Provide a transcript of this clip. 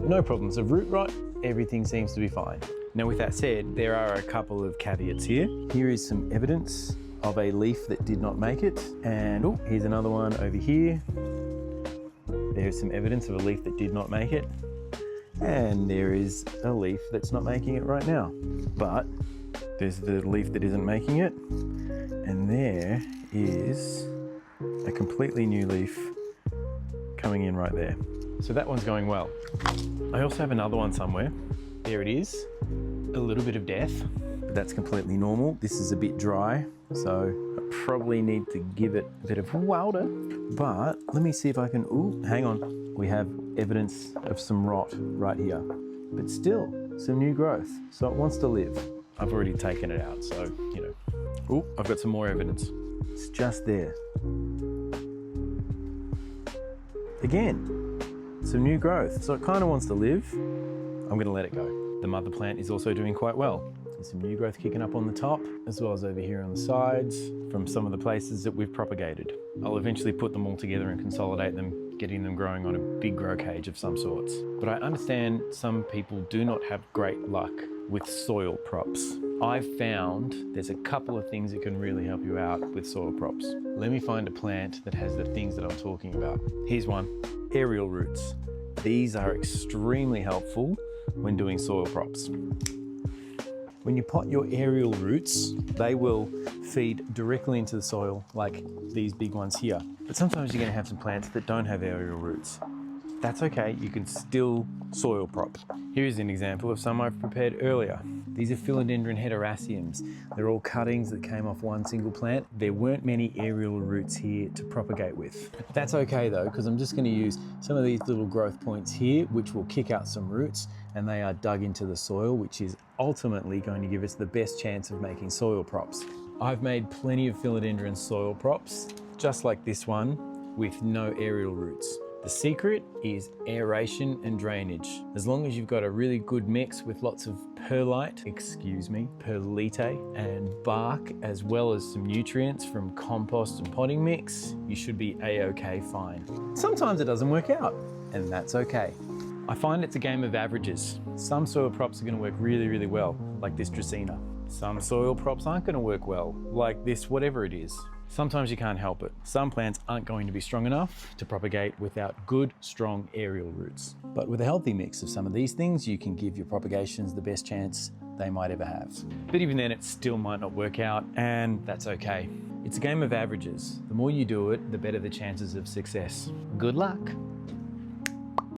no problems of root rot, everything seems to be fine. Now with that said, there are a couple of caveats here. Here is some evidence of a leaf that did not make it. And oh, here's another one over here. There's some evidence of a leaf that did not make it. And there is a leaf that's not making it right now. But there's the leaf that isn't making it. And there is a completely new leaf coming in right there. So that one's going well. I also have another one somewhere. There it is, a little bit of death, but that's completely normal. This is a bit dry, so I probably need to give it a bit of water, but let me see if I can, ooh, hang on. We have evidence of some rot right here, but still some new growth. So it wants to live. I've already taken it out, so, you know. Ooh, I've got some more evidence. It's just there. Again, some new growth. So it kind of wants to live. I'm gonna let it go. The mother plant is also doing quite well. There's some new growth kicking up on the top, as well as over here on the sides, from some of the places that we've propagated. I'll eventually put them all together and consolidate them, getting them growing on a big grow cage of some sorts. But I understand some people do not have great luck with soil props. I've found there's a couple of things that can really help you out with soil props. Let me find a plant that has the things that I'm talking about. Here's one, aerial roots. These are extremely helpful when doing soil props. When you pot your aerial roots, they will feed directly into the soil like these big ones here. But sometimes you're gonna have some plants that don't have aerial roots. That's okay, you can still soil prop. Here's an example of some I've prepared earlier. These are Philodendron heteroraceums. They're all cuttings that came off one single plant. There weren't many aerial roots here to propagate with. That's okay though, because I'm just gonna use some of these little growth points here, which will kick out some roots, and they are dug into the soil, which is ultimately going to give us the best chance of making soil props. I've made plenty of Philodendron soil props, just like this one, with no aerial roots. The secret is aeration and drainage. As long as you've got a really good mix with lots of perlite, perlite and bark, as well as some nutrients from compost and potting mix, you should be a-okay fine. Sometimes it doesn't work out, and that's okay. I find it's a game of averages. Some soil props are gonna work really, really well, like this Dracaena. Some soil props aren't gonna work well, like this whatever it is. Sometimes you can't help it. Some plants aren't going to be strong enough to propagate without good, strong aerial roots. But with a healthy mix of some of these things, you can give your propagations the best chance they might ever have. But even then, it still might not work out, and that's okay. It's a game of averages. The more you do it, the better the chances of success. Good luck.